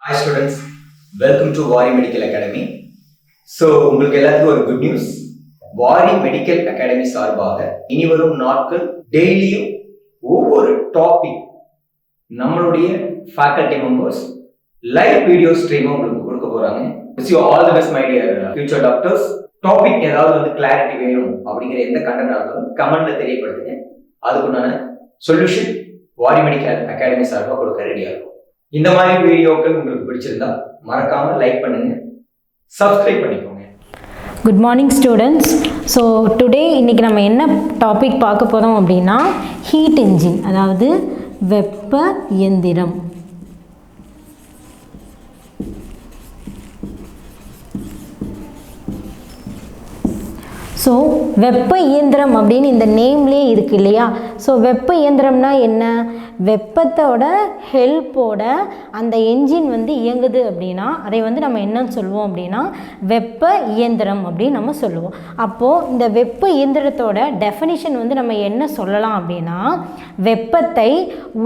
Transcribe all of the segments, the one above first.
Hi students, welcome to Vari Medical Academy. So உங்களுக்கு எல்லாத்துக்கும் ஒரு good news. Vari Medical Academy சார்பாக இனி வரும் நாட்கள் டெய்லியும் ஒவ்வொரு டாபிக் நம்மளுடைய faculty members live video stream உங்களுக்கு கொடுக்க போறாங்க. Wish you all the best my dear future doctors. Topic ஏதாவது வந்து கிளாரிட்டி வேணும் அப்படிங்கிற எந்த கண்டென்ட் ஆனாலும் கமெண்ட்ல தெரியப்படுத்துங்க. அதுக்குண்டான சொல்யூஷன் Vari Medical Academy சார்பாக கொடுக்க ரெடியா இருக்கும். இந்த மாதிரி வீடியோக்கள் உங்களுக்கு பிடிச்சிருந்தா மறக்காம லைக் பண்ணுங்க, சப்ஸ்கிரைப் பண்ணிக்கோங்க. Good morning students. So today இன்றைக்கி நம்ம என்ன டாபிக் பார்க்க போகிறோம் அப்படின்னா ஹீட் என்ஜின், அதாவது வெப்ப இயந்திரம். ஸோ வெப்ப இயந்திரம் அப்படின்னு இந்த நேம்லேயே இருக்குது இல்லையா? ஸோ வெப்ப இயந்திரம்னா என்ன? வெப்பத்தோட ஹெல்ப்போட அந்த என்ஜின் வந்து இயங்குது அப்படின்னா அதை வந்து நம்ம என்னன்னு சொல்லுவோம் அப்படின்னா வெப்ப இயந்திரம் அப்படின்னு நம்ம சொல்லுவோம். அப்போது இந்த வெப்ப இயந்திரத்தோட டெஃபினிஷன் வந்து நம்ம என்ன சொல்லலாம் அப்படின்னா, வெப்பத்தை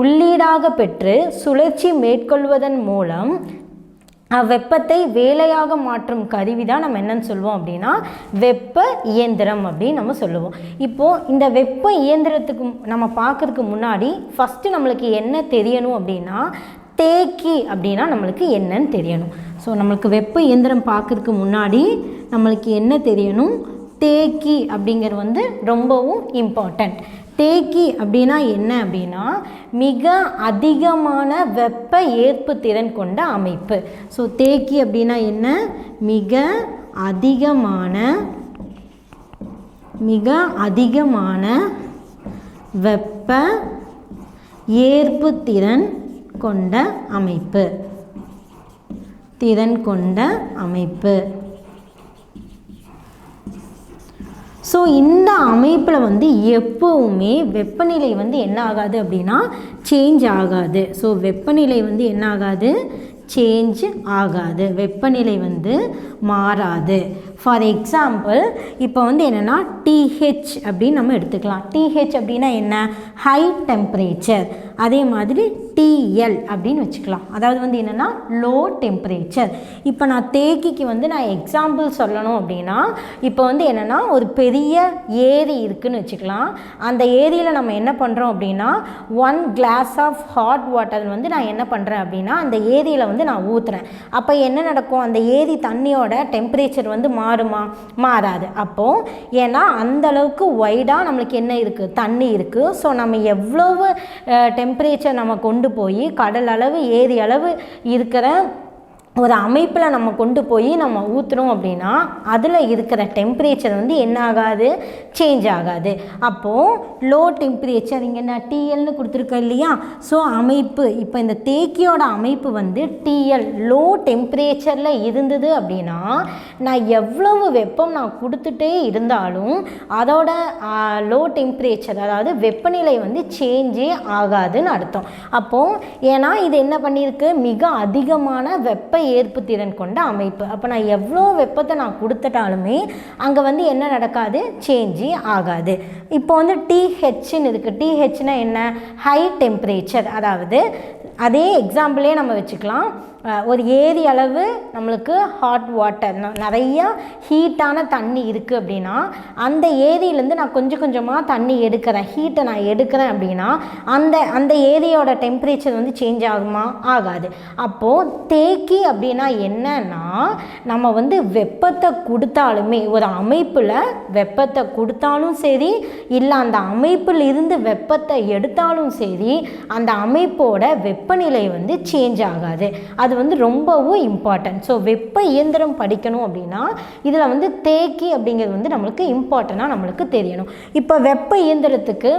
உள்ளீடாக பெற்று சுழற்சி மேற்கொள்வதன் மூலம் வெப்பத்தை வேலையாக மாற்றும் கருவி தான் நம்ம என்னன்னு சொல்லுவோம் அப்படின்னா வெப்ப இயந்திரம் அப்படின்னு நம்ம சொல்லுவோம். இப்போது இந்த வெப்ப இயந்திரத்துக்கு நம்ம பார்க்கறதுக்கு முன்னாடி ஃபஸ்ட்டு நம்மளுக்கு என்ன தெரியணும் அப்படின்னா தேக்கி அப்படின்னா நம்மளுக்கு என்னன்னு தெரியணும். ஸோ நம்மளுக்கு வெப்ப இயந்திரம் பார்க்கறதுக்கு முன்னாடி நம்மளுக்கு என்ன தெரியணும்? தேக்கி அப்படிங்கிறது வந்து ரொம்பவும் இம்பார்ட்டண்ட். தேக்கி அப்படின்னா என்ன அப்படின்னா மிக அதிகமான வெப்ப ஏற்பு திறன் கொண்ட அமைப்பு. ஸோ தேக்கி அப்படின்னா என்ன? மிக அதிகமான வெப்ப ஏற்பு திறன் கொண்ட அமைப்பு. ஸோ இந்த அமைப்பில் வந்து எப்போவுமே வெப்பநிலை வந்து என்ன ஆகாது அப்படின்னா சேஞ்ச் ஆகாது. ஸோ வெப்பநிலை வந்து என்ன ஆகாது? சேஞ்ச் ஆகாது. வெப்பநிலை வந்து மாறாது. ஃபார் எக்ஸாம்பிள் இப்போ வந்து என்னென்னா டிஹெச் அப்படின்னு நம்ம எடுத்துக்கலாம். டிஹெச் அப்படின்னா என்ன? High temperature. அதே மாதிரி டிஎல் அப்படின்னு வச்சுக்கலாம். அதாவது வந்து என்னென்னா லோ டெம்பரேச்சர். இப்போ நான் தேக்கிக்கு வந்து நான் எக்ஸாம்பிள் சொல்லணும் அப்படின்னா இப்போ வந்து என்னென்னா ஒரு பெரிய ஏரி இருக்குதுன்னு வச்சுக்கலாம். அந்த ஏரியில் நம்ம என்ன பண்ணுறோம் அப்படின்னா 1 glass ஆஃப் ஹாட் வாட்டர் வந்து நான் என்ன பண்ணுறேன் அப்படின்னா அந்த ஏரியில் வந்து நான் ஊற்றுறேன். அப்போ என்ன நடக்கும்? அந்த ஏரி தண்ணியோட டெம்பரேச்சர் வந்து மாறுமா? மாறாது. அப்போது ஏன்னா அந்தளவுக்கு வைடாக நம்மளுக்கு என்ன இருக்குது? தண்ணி இருக்குது. ஸோ நம்ம எவ்வளவு டெம்பரேச்சர் நம்ம கொண்டு போய் கடல் அளவு ஏரி அளவு இருக்கிற ஒரு அமைப்பில் நம்ம கொண்டு போய் நம்ம ஊற்றுறோம் அப்படின்னா அதில் இருக்கிற டெம்பரேச்சர் வந்து என்ன ஆகாது? சேஞ்ச் ஆகாது. அப்போது லோ டெம்பரேச்சர் இங்கே நான் டிஎல்னு கொடுத்துருக்கேன் இல்லையா? ஸோ அமைப்பு இப்போ இந்த தேக்கியோட அமைப்பு வந்து டிஎல் லோ டெம்பரேச்சரில் இருந்தது அப்படின்னா நான் எவ்வளவு வெப்பம் நான் கொடுத்துட்டே இருந்தாலும் அதோட லோ டெம்பரேச்சர் அதாவது வெப்பநிலை வந்து சேஞ்சே ஆகாதுன்னு அர்த்தம். அப்போது ஏன்னா இது என்ன பண்ணியிருக்கு? மிக அதிகமான வெப்ப ஏற்பு திறன் கொண்ட அமைப்பு. அப்போ நான் எவ்வளோ வெப்பத்தை நான் கொடுத்துட்டாலுமே அங்கே வந்து என்ன நடக்காது? சேஞ்சே ஆகாது. இப்போ வந்து டிஹெச்ன்னு இருக்குது. டிஹெச்னா என்ன? High temperature. அதாவது அதே எக்ஸாம்பிளே நம்ம வச்சுக்கலாம். ஒரு ஏரி அளவு நம்மளுக்கு ஹாட் வாட்டர் நிறையா ஹீட்டான தண்ணி இருக்குது அப்படின்னா அந்த ஏரியிலேருந்து நான் கொஞ்சம் கொஞ்சமாக தண்ணி எடுக்கிறேன், ஹீட்டை நான் எடுக்கிறேன் அப்படின்னா அந்த ஏரியோட டெம்பரேச்சர் வந்து சேஞ்ச் ஆகுமா? ஆகாது. அப்போது தேக்கி அப்படின்னா என்னன்னா நம்ம வந்து வெப்பத்தை கொடுத்தாலுமே ஒரு அமைப்பில் வெப்பத்தை கொடுத்தாலும் சரி இல்லை அந்த அமைப்பில் இருந்து வெப்பத்தை எடுத்தாலும் சரி அந்த அமைப்போட வெப்பநிலை வந்து சேஞ்ச் ஆகாது. அது வந்து ரொம்பவும் இம்பார்ட்டன்ட். ஸோ வெப்ப இயந்திரம் படிக்கணும் அப்படின்னா இதில் வந்து தேக்கி அப்படிங்கிறது வந்து நம்மளுக்கு இம்பார்ட்டண்ட்டாக நம்மளுக்கு தெரியணும். இப்போ வெப்ப இயந்திரத்துக்கு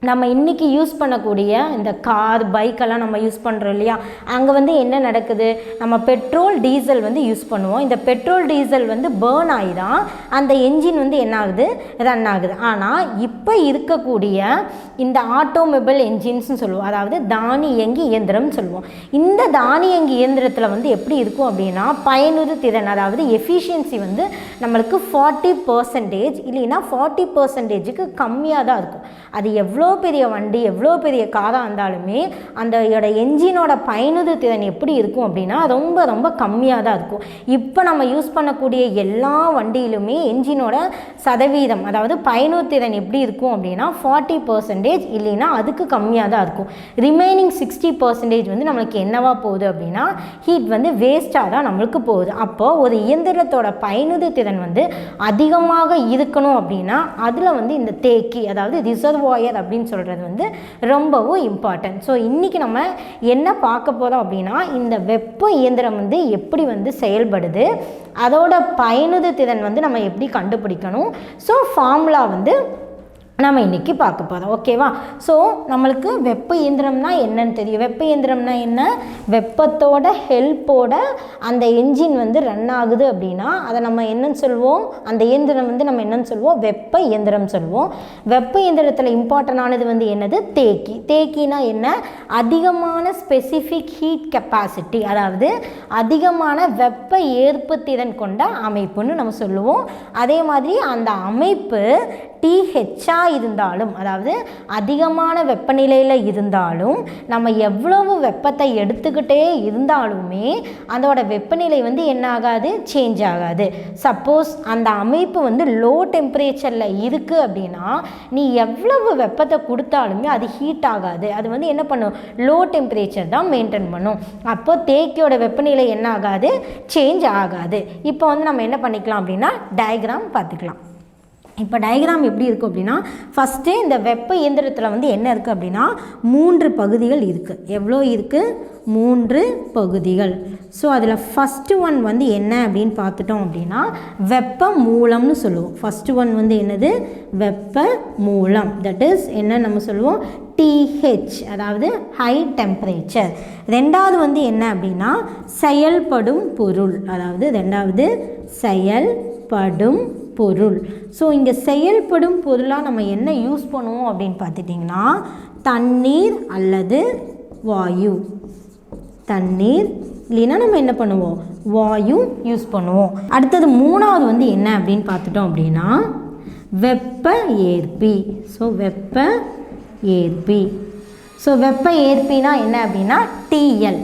நம்ம இன்றைக்கி யூஸ் பண்ணக்கூடிய இந்த கார் பைக்கெல்லாம் நம்ம யூஸ் பண்ணுறோம் இல்லையா? அங்கே வந்து என்ன நடக்குது? நம்ம பெட்ரோல் டீசல் வந்து யூஸ் பண்ணுவோம். இந்த பெட்ரோல் டீசல் வந்து பேர்ன் ஆகி தான் அந்த என்ஜின் வந்து என்ன ஆகுது? ரன் ஆகுது. ஆனால் இப்போ இருக்கக்கூடிய இந்த ஆட்டோமொபைல் என்ஜின்ஸ்னு சொல்லுவோம், அதாவது தானியங்கி இயந்திரம்னு சொல்லுவோம். இந்த தானியங்கி இயந்திரத்தில் வந்து எப்படி இருக்கும் அப்படின்னா பயனுறு திறன் அதாவது எஃபிஷியன்சி வந்து நம்மளுக்கு 40% இல்லைன்னா 40%க்கு கம்மியாக தான் இருக்கும். அது எவ்வளோ பெரிய வண்டி எவ்வளோ பெரிய காராக இருந்தாலுமே அந்த என்ஜினோட பயனுது திறன் எப்படி இருக்கும் அப்படின்னா ரொம்ப ரொம்ப கம்மியாக தான் இருக்கும். இப்போ நம்ம யூஸ் பண்ணக்கூடிய எல்லா வண்டியிலுமே என்ஜினோட சதவீதம் அதாவது பயனுறு திறன் எப்படி இருக்கும் அப்படின்னா 40% இல்லைன்னா அதுக்கு கம்மியாக தான் இருக்கும். ரிமைனிங் 60% வந்து நம்மளுக்கு என்னவா போகுது அப்படின்னா ஹீட் வந்து வேஸ்ட்டாக தான் நம்மளுக்கு போகுது. அப்போது ஒரு இயந்திரத்தோட பயனுறு திறன் வந்து அதிகமாக இருக்கணும் அப்படின்னா அதில் வந்து இந்த தேக்கி அதாவது ரிசர்வாயர் அப்படின்னு சொல்கிறது வந்து ரொம்பவும் இம்பார்ட்டன்ட். ஸோ இன்றைக்கி நம்ம என்ன பார்க்க போகிறோம் அப்படின்னா இந்த வெப்ப இயந்திரம் வந்து எப்படி வந்து செயல்படுது, அதோட பயனுறு திறன் வந்து நம்ம எப்படி கண்டுபிடிக்கணும். ஸோ ஃபார்முலா வந்து நம்ம இன்றைக்கி பார்க்க போகிறோம். ஓகேவா? ஸோ நம்மளுக்கு வெப்ப இயந்திரம்னா என்னன்னு தெரியும். வெப்ப இயந்திரம்னா என்ன? வெப்பத்தோட ஹெல்ப்போட அந்த என்ஜின் வந்து ரன் ஆகுது அப்படின்னா அதை நம்ம என்னன்னு சொல்லுவோம், அந்த இயந்திரம் வந்து நம்ம என்னன்னு சொல்லுவோம், வெப்ப இயந்திரம் சொல்லுவோம். வெப்ப இயந்திரத்தில் இம்பார்ட்டண்டானது வந்து என்னது? தேக்கி. தேக்கினா என்ன? அதிகமான ஸ்பெசிஃபிக் ஹீட் கெப்பாசிட்டி அதாவது அதிகமான வெப்ப ஏற்பு திறன் கொண்ட அமைப்புன்னு நம்ம சொல்லுவோம். அதே மாதிரி அந்த அமைப்பு THஆ இருந்தாலும் அதாவது அதிகமான வெப்பநிலையில் இருந்தாலும் நம்ம எவ்வளவு வெப்பத்தை எடுத்துக்கிட்டே இருந்தாலுமே அதோட வெப்பநிலை வந்து என்ன ஆகாது? சேஞ்ச் ஆகாது. சப்போஸ் அந்த அமைப்பு வந்து லோ டெம்பரேச்சரில் இருக்குது அப்படின்னா நீ எவ்வளவு வெப்பத்தை கொடுத்தாலுமே அது ஹீட் ஆகாது. அது வந்து என்ன பண்ணும்? லோ டெம்பரேச்சர் தான் மெயின்டைன் பண்ணும். அப்போ தேக்கியோட வெப்பநிலை என்ன ஆகாது? சேஞ்ச் ஆகாது. இப்போ வந்து நம்ம என்ன பண்ணிக்கலாம் அப்படின்னா டயக்ராம் பார்த்துக்கலாம். இப்போ டயக்ராம் எப்படி இருக்கும் அப்படின்னா ஃபஸ்ட்டு இந்த வெப்ப இயந்திரத்தில் வந்து என்ன இருக்குது அப்படின்னா 3 பகுதிகள் இருக்குது. எவ்வளோ இருக்குது? 3 பகுதிகள். ஸோ அதில் ஃபஸ்ட்டு ஒன் வந்து என்ன அப்படின்னு பார்த்துட்டோம் அப்படின்னா வெப்ப மூலம்னு சொல்லுவோம். ஃபஸ்ட்டு ஒன் வந்து என்னது? வெப்ப மூலம். தட் இஸ் என்ன நம்ம சொல்லுவோம்? TH அதாவது ஹை டெம்பரேச்சர். ரெண்டாவது வந்து என்ன அப்படின்னா செயல்படும் பொருள் அதாவது ரெண்டாவது செயல்படும் பொருள். ஸோ இங்கே செயல்படும் பொருளாக நம்ம என்ன யூஸ் பண்ணுவோம் அப்படின்னு பார்த்துட்டிங்கன்னா தண்ணீர் அல்லது வாயு. தண்ணீர் இல்லைன்னா நம்ம என்ன பண்ணுவோம்? வாயு யூஸ் பண்ணுவோம். அடுத்தது மூணாவது வந்து என்ன அப்படின்னு பார்த்துட்டோம் அப்படின்னா வெப்ப ஏற்பி. ஸோ வெப்ப ஏற்பி. ஸோ வெப்ப ஏற்பினா என்ன அப்படின்னா TL.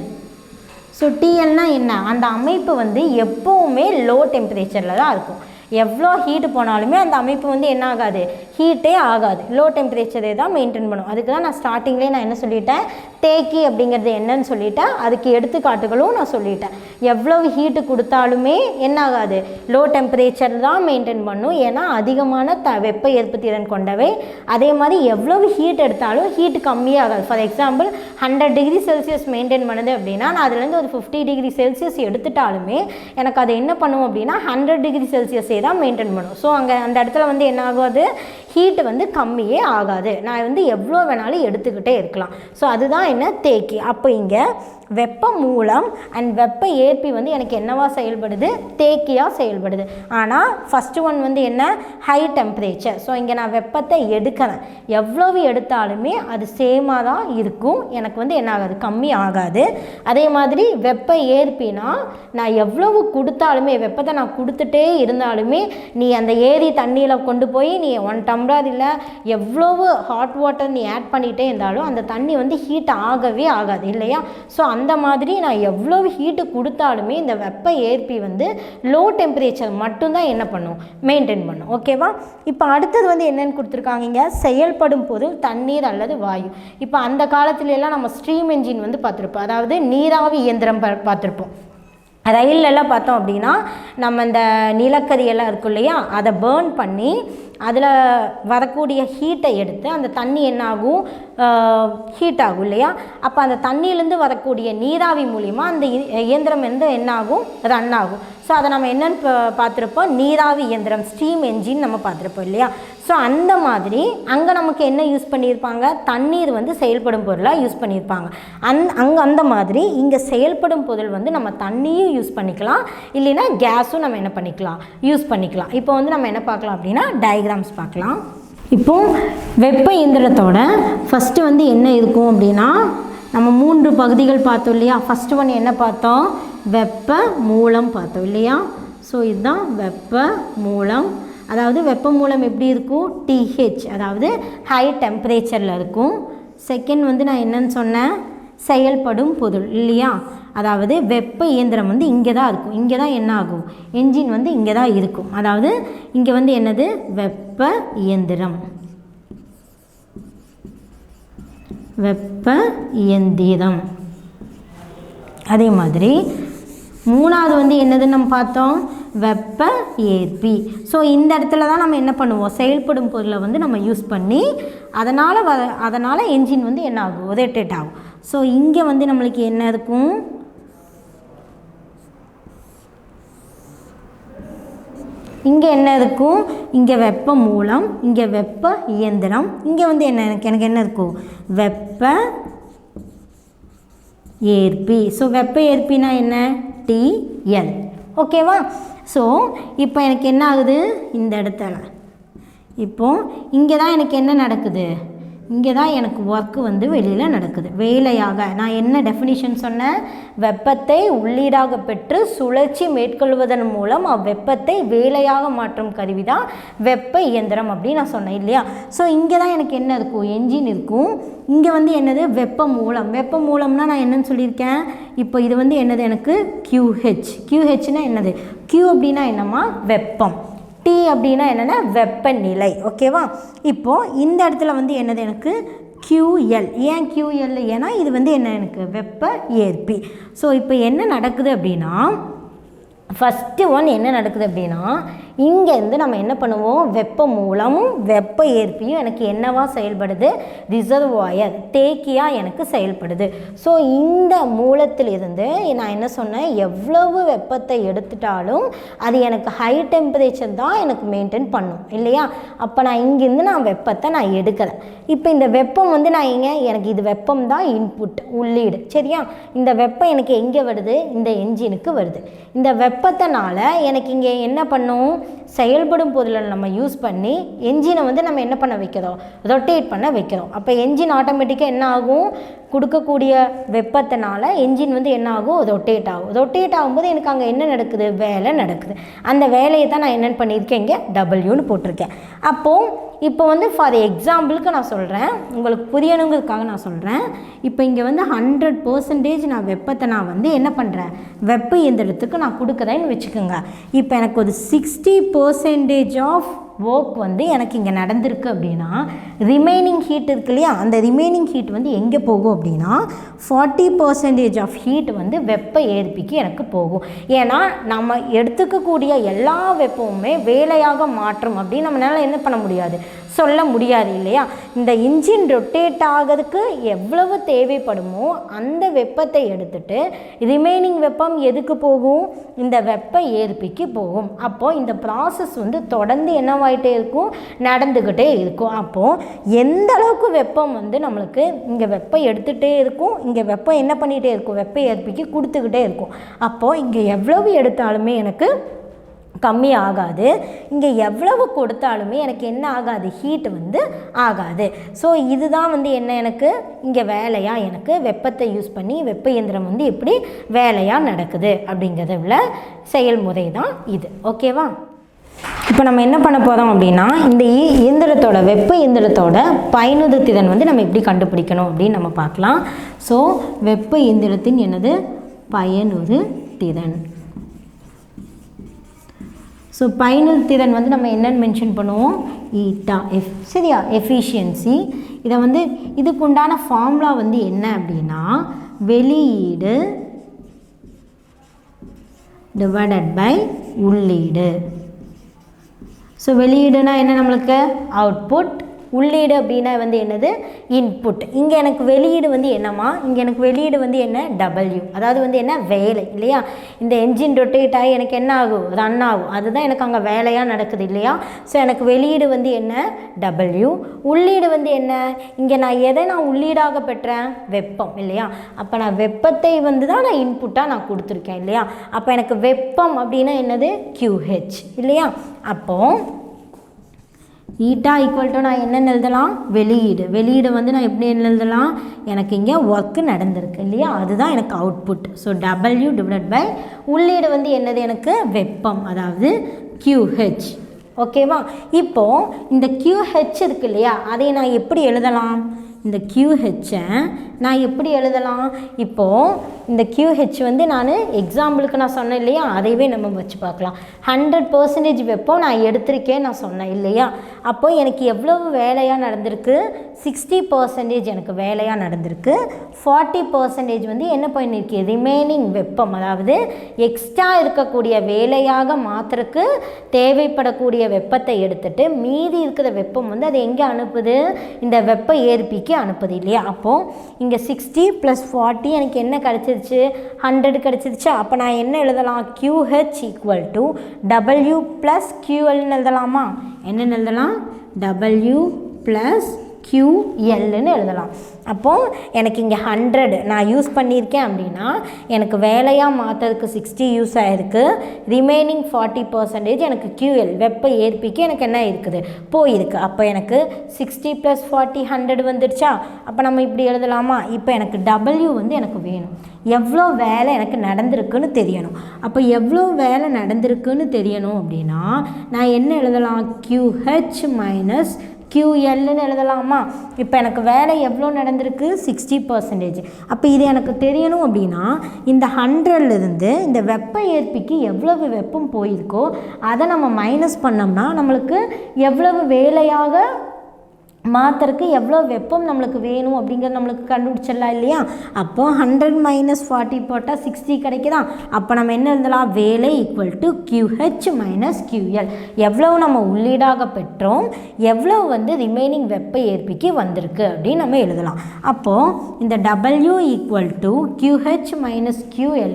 ஸோ TLனா என்ன? அந்த அமைப்பு வந்து எப்போவுமே லோ டெம்பரேச்சரில் தான் இருக்கும். எவ்வளோ ஹீட்டு போனாலுமே அந்த அமைப்பு வந்து என்ன ஆகாது? ஹீட்டே ஆகாது. லோ டெம்பரேச்சரே தான் மெயின்டைன் பண்ணும். அதுக்கு தான் நான் ஸ்டார்டிங்லேயே நான் என்ன சொல்லிட்டேன்? தேக்கி அப்படிங்கிறது என்னன்னு சொல்லிட்டேன். அதுக்கு எடுத்துக்காட்டுகளும் நான் சொல்லிட்டேன். எவ்வளவு ஹீட்டு கொடுத்தாலுமே என்ன ஆகாது? லோ டெம்பரேச்சர் தான் மெயின்டைன் பண்ணும். ஏன்னா அதிகமான வெப்ப ஏற்பு திறன் கொண்டவை. அதே மாதிரி எவ்வளவு ஹீட் எடுத்தாலும் ஹீட்டு கம்மியாகாது. For example 100 degree Celsius maintain பண்ணுது அப்படின்னா நான் அதுலேருந்து ஒரு 50 டிகிரி செல்சியஸ் எடுத்துட்டாலுமே எனக்கு அது என்ன பண்ணும் அப்படின்னா 100 டிகிரி செல்சியஸே தான் மெயின்டைன் பண்ணும். ஸோ அங்கே அந்த இடத்துல வந்து என்ன ஆகாது? ஹீட்டு வந்து கம்மியே ஆகாது. நான் வந்து எவ்வளோ வேணாலும் எடுத்துக்கிட்டே இருக்கலாம். ஸோ அதுதான் என்ன? தேக்கி. அப்போ இங்கே வெப்ப மூலம் அண்ட் வெப்ப ஏற்பி வந்து எனக்கு என்னவா செயல்படுது? தேக்கியாக செயல்படுது. ஆனால் ஃபஸ்ட்டு ஒன் வந்து என்ன? High temperature. ஸோ இங்கே நான் வெப்பத்தை எடுக்கிறேன். எவ்வளவு எடுத்தாலுமே அது சேமாக தான் இருக்கும். எனக்கு வந்து என்ன ஆகாது? கம்மி ஆகாது. அதே மாதிரி வெப்ப ஏற்பினா நான் எவ்வளவு கொடுத்தாலுமே வெப்பத்தை நான் கொடுத்துட்டே இருந்தாலுமே நீ அந்த ஏரி தண்ணியில் கொண்டு போய் நீ 1 டம்ளர் இல்லை எவ்வளவு ஹாட் வாட்டர் நீ ஆட் பண்ணிகிட்டே இருந்தாலும் அந்த தண்ணி வந்து ஹீட் ஆகவே ஆகாது இல்லையா? ஸோ அந்த மாதிரி நான் எவ்வளவு ஹீட்டு கொடுத்தாலுமே இந்த வெப்ப ஏற்பி வந்து லோ டெம்பரேச்சர் மட்டும்தான் என்ன பண்ணும்? மெயின்டைன் பண்ணும். ஓகேவா? இப்போ அடுத்தது வந்து என்னென்னு கொடுத்துருக்காங்க இங்கே? செயல்படும் பொருள் தண்ணீர் அல்லது வாயு. இப்போ அந்த காலத்துலலாம் நம்ம ஸ்ட்ரீம் என்ஜின் வந்து பார்த்துருப்போம். அதாவது நீராவி இயந்திரம் பார்த்துருப்போம். ரயிலெல்லாம் பார்த்தோம் அப்படின்னா நம்ம இந்த நிலக்கரியெல்லாம் இருக்கும் இல்லையா, அதை பேர்ன் பண்ணி அதில் வரக்கூடிய ஹீட்டை எடுத்து அந்த தண்ணி என்ன ஆகும்? ஹீட் ஆகும் இல்லையா? அப்போ அந்த தண்ணியிலேருந்து வரக்கூடிய நீராவி மூலிமா அந்த இயந்திரம் வந்து என்ன ஆகும்? ரன் ஆகும். ஸோ அதை நம்ம என்னென்னு பார்த்துருப்போம்? நீராவி இயந்திரம், ஸ்டீம் என்ஜின் நம்ம பார்த்துருப்போம் இல்லையா? ஸோ அந்த மாதிரி அங்கே நமக்கு என்ன யூஸ் பண்ணியிருப்பாங்க? தண்ணீர் வந்து செயல்படும் பொருளாக யூஸ் பண்ணியிருப்பாங்க. அங்கே அந்த மாதிரி இங்கே செயல்படும் பொருள் வந்து நம்ம தண்ணியும் யூஸ் பண்ணிக்கலாம், இல்லைன்னா கேஸும் நம்ம என்ன பண்ணிக்கலாம்? யூஸ் பண்ணிக்கலாம். இப்போ வந்து நம்ம என்ன பார்க்கலாம் அப்படின்னா டயக்ராம்ஸ் பார்க்கலாம். இப்போது வெப்ப இயந்திரத்தோட ஃபஸ்ட்டு வந்து என்ன இருக்கும் அப்படின்னா நம்ம 3 பகுதிகள் பார்த்தோம் இல்லையா? ஃபஸ்ட்டு ஒன்று என்ன பார்த்தோம்? வெப்ப மூலம் பார்த்தோம் இல்லையா? ஸோ இதுதான் வெப்ப மூலம். அதாவது வெப்ப மூலம் எப்படி இருக்கும், TH, அதாவது ஹை டெம்பரேச்சரில் இருக்கும். செகண்ட் வந்து நான் என்னன்னு சொன்னேன், செயல்படும் பொருள் இல்லையா, அதாவது வெப்ப இயந்திரம் வந்து இங்கே தான் இருக்கும். இங்கே தான் என்ன ஆகும், என்ஜின் வந்து இங்கே தான் இருக்கும். அதாவது இங்கே வந்து என்னது, வெப்ப இயந்திரம், வெப்ப இயந்திரம். அதே மாதிரி மூணாவது வந்து என்னதுன்னு நம்ம பார்த்தோம், வெப்ப ஏற்பி. ஸோ இந்த இடத்துல தான் நம்ம என்ன பண்ணுவோம், செயல்படும் பொருளை வந்து நம்ம யூஸ் பண்ணி அதனால் என்ஜின் வந்து என்ன ஆகும், ரொட்டேட் ஆகும். ஸோ இங்கே வந்து நம்மளுக்கு என்ன இருக்கும், இங்கே என்ன இருக்கும், இங்கே வெப்ப மூலம், இங்கே வெப்ப இயந்திரம், இங்கே வந்து என்ன எனக்கு என்ன இருக்கும், வெப்ப ஏற்பி. ஸோ வெப்ப ஏற்பினா என்ன, TL. ஓகேவா. ஸோ இப்போ எனக்கு என்ன ஆகுது, இந்த இடத்துல இப்போது இங்கே தான் எனக்கு என்ன நடக்குது, இங்கே தான் எனக்கு ஒர்க்கு வந்து வெளியில் நடக்குது. வேலையாக நான் என்ன டெஃபினிஷன் சொன்னேன், வெப்பத்தை உள்ளீடாக பெற்று சுழற்சி மேற்கொள்வதன் மூலம் அவ்வெப்பத்தை வேலையாக மாற்றும் கருவி தான் வெப்ப இயந்திரம் அப்படின்னு நான் சொன்னேன் இல்லையா. ஸோ இங்கே தான் எனக்கு என்ன இருக்கும், என்ஜின் இருக்கும். இங்கே வந்து என்னது, வெப்ப மூலம். வெப்ப மூலம்னா நான் என்னன்னு சொல்லியிருக்கேன், இப்போ இது வந்து என்னது எனக்கு QH. QHனா என்னது, Q அப்படின்னா என்னம்மா, வெப்பம். T அப்படின்னா என்னென்னா வெப்பநிலை. ஓகேவா. இப்போது இந்த இடத்துல வந்து என்னது எனக்கு QL. ஏன் QL, ஏன்னா இது வந்து என்ன எனக்கு வெப்ப ஏற்பி. ஸோ இப்போ என்ன நடக்குது அப்படின்னா, ஃபஸ்ட்டு ஒன் என்ன நடக்குது அப்படின்னா, இங்கேருந்து நம்ம என்ன பண்ணுவோம், வெப்ப மூலமும் வெப்ப ஏற்பியும் எனக்கு என்னவா செயல்படுது, ரிசர்வாயர் தேக்கியாக எனக்கு செயல்படுது. ஸோ இந்த மூலத்திலிருந்து நான் என்ன சொன்னேன், எவ்வளவு வெப்பத்தை எடுத்துட்டாலும் அது எனக்கு ஹை டெம்பரேச்சர் தான் எனக்கு மெயின்டைன் பண்ணும் இல்லையா. அப்போ நான் இங்கேருந்து நான் வெப்பத்தை நான் எடுக்கிறேன். இப்போ இந்த வெப்பம் வந்து நான் எனக்கு இது வெப்பம் தான் இன்புட், உள்ளீடு. சரியா. இந்த வெப்பம் எனக்கு எங்கே வருது, இந்த என்ஜினுக்கு வருது. இந்த வெப்பத்தினால எனக்கு இங்கே என்ன பண்ணும், செயல்படும் பொருளை நம்ம யூஸ் பண்ணி என்ஜினை வந்து நம்ம என்ன பண்ண வைக்கிறோம், ரொட்டேட் பண்ண வைக்கிறோம். அப்போ என்ஜின் ஆட்டோமேட்டிக்காக என்ன ஆகும், கொடுக்கக்கூடிய வெப்பத்தினால என்ஜின் வந்து என்ன ஆகும், ரொட்டேட் ஆகும். ரொட்டேட் ஆகும்போது எனக்கு அங்கே என்ன நடக்குது, வேலை நடக்குது. அந்த வேலையை தான் நான் என்னென்னு பண்ணியிருக்கேன், இங்கே Wன்னு போட்டிருக்கேன். அப்போது இப்போ வந்து ஃபார் எக்ஸாம்பிளுக்கு நான் சொல்கிறேன், உங்களுக்கு புரியணுங்கிறதுக்காக நான் சொல்கிறேன். இப்போ இங்கே வந்து 100% நான் வெப்பத்தை நான் வந்து என்ன பண்ணுறேன், வெப்ப இயந்திரத்துக்கு நான் கொடுக்குறேன்னு வச்சுக்கோங்க. இப்போ எனக்கு ஒரு 60% ஆஃப் ஒர்க் வந்து எனக்கு இங்கே நடந்திருக்கு அப்படின்னா, ரிமைனிங் ஹீட் இருக்கு இல்லையா, அந்த ரிமைனிங் ஹீட் வந்து எங்கே போகும் அப்படின்னா 40% ஆஃப் ஹீட் வந்து வெப்ப ஏற்பிக்கு எனக்கு போகும். ஏன்னா நம்ம எடுத்துக்கக்கூடிய எல்லா வெப்பமுமே வேலையாக மாற்றும் அப்படின்னு நம்மளால் என்ன பண்ண முடியாது, சொல்ல முடியாது இல்லையா. இந்த இன்ஜின் ரொட்டேட் ஆகிறதுக்கு எவ்வளவு தேவைப்படுமோ அந்த வெப்பத்தை எடுத்துட்டு ரிமைனிங் வெப்பம் எதுக்கு போகும், இந்த வெப்ப ஏற்பிக்கு போகும். அப்போது இந்த ப்ராசஸ் வந்து தொடர்ந்து என்னவாயிட்டே இருக்கும், நடந்துக்கிட்டே இருக்கும். அப்போது எந்த அளவுக்கு வெப்பம் வந்து நம்மளுக்கு இங்கே வெப்பம் எடுத்துகிட்டே இருக்கும், இங்கே வெப்பம் என்ன பண்ணிகிட்டே இருக்கும், வெப்ப ஏற்பிக்கு கொடுத்துக்கிட்டே இருக்கும். அப்போது இங்கே எவ்வளவு எடுத்தாலுமே எனக்கு கம்மி ஆகாது, இங்கே எவ்வளவு கொடுத்தாலுமே எனக்கு என்ன ஆகாது, ஹீட் வந்து ஆகாது. ஸோ இதுதான் வந்து என்ன எனக்கு இங்கே வேலையாக எனக்கு வெப்பத்தை யூஸ் பண்ணி வெப்ப இயந்திரம் வந்து எப்படி வேலையாக நடக்குது அப்படிங்கிறத உள்ள செயல்முறை தான் இது. ஓகேவா. இப்போ நம்ம என்ன பண்ண போகிறோம் அப்படின்னா, இந்த இயந்திரத்தோட வெப்ப இயந்திரத்தோட பயனுறு திறன் வந்து நம்ம எப்படி கண்டுபிடிக்கணும் அப்படின்னு நம்ம பார்க்கலாம். ஸோ வெப்ப இயந்திரத்தின் என்னது பயனுறு திறன். ஸோ பயனுறு திறன் வந்து நம்ம என்னென்னு மென்ஷன் பண்ணுவோம், ஈட்டா சரியா, எஃபிஷியன்சி. இதை வந்து இதுக்கு உண்டான ஃபார்முலா வந்து என்ன அப்படின்னா, வெளியீடு டிவைடட் பை உள்ளீடு. ஸோ வெளியீடுனா என்ன, நம்மளுக்கு அவுட்புட். உள்ளீடு அப்படின்னா வந்து என்னது, இன்புட். இங்கே எனக்கு வெளியீடு வந்து என்னம்மா, இங்கே எனக்கு வெளியீடு வந்து என்ன, W. அதாவது வந்து என்ன, வேலை இல்லையா. இந்த என்ஜின் ரொட்டேட் ஆகி எனக்கு என்ன ஆகும், ரன் ஆகும். அதுதான் எனக்கு அங்கே வேலையாக நடக்குது இல்லையா. ஸோ எனக்கு வெளியீடு வந்து என்ன, W. உள்ளீடு வந்து என்ன, இங்கே நான் எதை நான் உள்ளீடாக பெற்றேன், வெப்பம் இல்லையா. அப்போ நான் வெப்பத்தை வந்து தான் நான் இன்புட்டாக நான் கொடுத்துருக்கேன் இல்லையா. அப்போ எனக்கு வெப்பம் அப்படின்னா என்னது, QH இல்லையா. அப்போது ஈட்டா ஈக்குவல் டு நான் என்னென்னு எழுதலாம், வெளியீடு. வெளியீடு வந்து நான் எப்படி எழுதலாம், எனக்கு இங்கே ஒர்க்கு நடந்திருக்கு இல்லையா, அதுதான் எனக்கு output. So W divided by உள்ளீடு வந்து என்னது, எனக்கு வெப்பம், அதாவது QH. ஓகேவா? இப்போது இந்த QH இருக்கு இல்லையா, அதை நான் எப்படி எழுதலாம்? இந்த QHஐ நான் எப்படி எழுதலாம்? இப்போது இந்த QH வந்து நான் எக்ஸாம்பிளுக்கு நான் சொன்னேன் இல்லையா, அதைவே நம்ம வச்சு பார்க்கலாம். 100% வெப்பம் நான் எடுத்திருக்கேன் நான் சொன்னேன் இல்லையா. அப்போது எனக்கு எவ்வளவு வேலையாக நடந்திருக்கு? 60% எனக்கு வேலையாக நடந்திருக்கு. 40% வந்து என்ன பண்ணியிருக்கு? ரிமைனிங் வெப்பம், அதாவது எக்ஸ்ட்ரா இருக்கக்கூடிய வேலையாக மாத்திரக்கு தேவைப்படக்கூடிய வெப்பத்தை எடுத்துட்டு மீதி இருக்கிற வெப்பம் வந்து அது எங்கே அனுப்புது? இந்த வெப்ப ஏற்பிக்கு அனுப்புது இல்லையா. அப்போது இங்கே 60 + 40 எனக்கு என்ன கிடச்சிருச்சு? 100 கிடச்சிருச்சா? அப்போ நான் என்ன எழுதலாம்? QH = W + QLன்னு எழுதலாமா? என்னென்னு எழுதலாம்? W + QLன்னு எழுதலாம். அப்போது எனக்கு இங்கே 100 நான் யூஸ் பண்ணியிருக்கேன் அப்படின்னா எனக்கு வேலையாக மாற்றுறதுக்கு 60 யூஸ் ஆகிருக்கு. ரிமைனிங் 40% எனக்கு QL வெப்ப ஏற்பிக்கு எனக்கு என்ன இருக்குது? போயிருக்கு. அப்போ எனக்கு 60 + 40 100 வந்துடுச்சா? அப்போ நம்ம இப்படி எழுதலாமா? இப்போ எனக்கு W வந்து எனக்கு வேணும். எவ்வளோ வேலை எனக்கு நடந்திருக்குன்னு தெரியணும். அப்போ எவ்வளோ வேலை நடந்திருக்குன்னு தெரியணும் அப்படின்னா நான் என்ன எழுதலாம்? QH - QLன்னு எழுதலாமா? இப்போ எனக்கு வேலை எவ்வளோ நடந்திருக்கு? 60%. அப்போ இது எனக்கு தெரியணும் அப்படின்னா இந்த 100லேருந்து இந்த வெப்ப ஏற்பிக்கு எவ்வளவு வெப்பம் போயிருக்கோ அதை நம்ம மைனஸ் பண்ணோம்னா நம்மளுக்கு எவ்வளவு வேலையாக மாத்திரக்கு எவ்வளோ வெப்பம் நம்மளுக்கு வேணும் அப்படிங்கிறது நம்மளுக்கு கண்டுபிடிச்சிடலாம் இல்லையா. அப்போ 100 - 40 போட்டால் 60 கிடைக்குதா? அப்போ நம்ம என்ன எழுதலாம்? வேலை = QH - QL. எவ்வளோ நம்ம உள்ளீடாக பெற்றோம், எவ்வளோ வந்து ரிமைனிங் வெப்ப ஏற்பிக்கு வந்திருக்கு அப்படின்னு நம்ம எழுதலாம். அப்போது இந்த W = QH - QL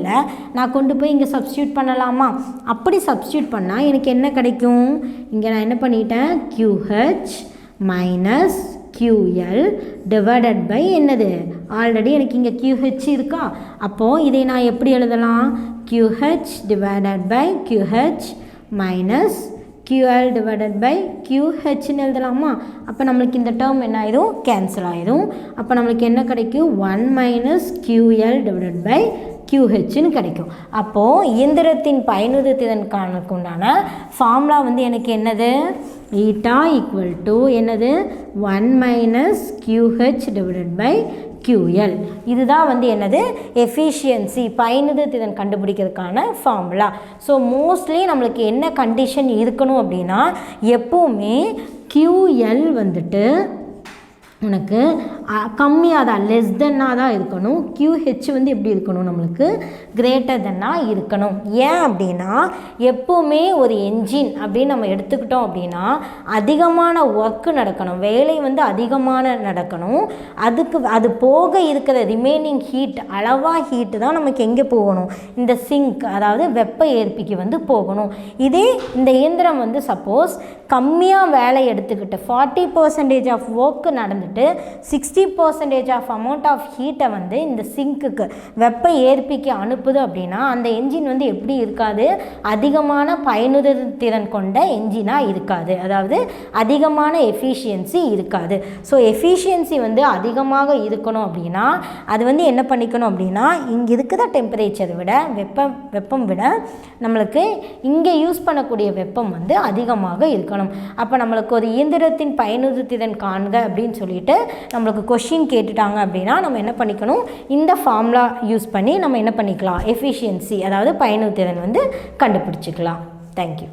நான் கொண்டு போய் இங்கே சப்ஸ்டியூட் பண்ணலாமா? அப்படி சப்ஸ்டியூட் பண்ணால் எனக்கு என்ன கிடைக்கும்? இங்கே நான் என்ன பண்ணிட்டேன்? QH - QL டிவைடட் பை என்னது? ஆல்ரெடி எனக்கு இங்கே QH இருக்கா. அப்போது இதை நான் எப்படி எழுதலாம்? QH divided by QH minus QL divided by QHன்னு எழுதலாமா? அப்போ நம்மளுக்கு இந்த டேர்ம் என்ன ஆயிடும்? கேன்சல் ஆயிடும். அப்போ நம்மளுக்கு என்ன கிடைக்கும்? 1 - QL டிவைடட் பை QHன்னு கிடைக்கும். அப்போது இயந்திரத்தின் பயனுறுதிறன் காணக்குண்டான ஃபார்முலா வந்து எனக்கு என்னது? ஈட்டா = என்னது? 1 - QH டிவைடட் பை QL. இதுதான் வந்து என்னது? எஃபிஷியன்சி பயனுறுதிறன் கண்டுபிடிக்கிறதுக்கான ஃபார்முலா. ஸோ மோஸ்ட்லி நம்மளுக்கு என்ன கண்டிஷன் இருக்கணும் அப்படின்னா எப்போவுமே QL வந்துட்டு உனக்கு கம்மியாக தான், லெஸ் தென்னாக தான் இருக்கணும். QH வந்து எப்படி இருக்கணும்? நம்மளுக்கு கிரேட்டர் தென்னாக இருக்கணும். ஏன் அப்படின்னா எப்போவுமே ஒரு என்ஜின் அப்படின்னு நம்ம எடுத்துக்கிட்டோம் அப்படின்னா அதிகமான ஒர்க்கு நடக்கணும், வேலை வந்து அதிகமான நடக்கணும். அது போக இருக்கிற ரிமைனிங் ஹீட், அளவாக ஹீட்டு தான் நமக்கு எங்கே போகணும்? இந்த சிங்க், அதாவது வெப்ப ஏற்பிக்கு வந்து போகணும். இதே இந்த இயந்திரம் வந்து சப்போஸ் கம்மியாக வேலை எடுத்துக்கிட்டு 40% ஆஃப் ஒர்க்கு நடந்துட்டு 60% ஆஃப் அமௌண்ட் ஆஃப் ஹீட்டை வந்து இந்த சிங்க்குக்கு வெப்ப ஏற்பிக்கு அனுப்புது அப்படின்னா அந்த என்ஜின் வந்து எப்படி இருக்காது? அதிகமான பயனுறுதிறன் கொண்ட என்ஜினாக இருக்காது, அதாவது அதிகமான எஃபிஷியன்சி இருக்காது. ஸோ எஃபிஷியன்சி வந்து அதிகமாக இருக்கணும் அப்படின்னா அது வந்து என்ன பண்ணிக்கணும் அப்படின்னா இங்கே இருக்கிற டெம்பரேச்சரை விட வெப்பம் விட நம்மளுக்கு இங்கே யூஸ் பண்ணக்கூடிய வெப்பம் வந்து அதிகமாக இருக்கணும். அப்போ நம்மளுக்கு ஒரு இயந்திரத்தின் பயனுறுதிறன் காண்க அப்படின்னு சொல்லிட்டு நம்மளுக்கு கொஷின் கேட்டுட்டாங்க அப்படின்னா நம்ம என்ன பண்ணிக்கணும்? இந்த ஃபார்முலா யூஸ் பண்ணி நம்ம என்ன பண்ணிக்கலாம்? எஃபிஷியன்சி, அதாவது பயனுறுதிறன் வந்து கண்டுபிடிச்சிக்கலாம். தேங்க்யூ.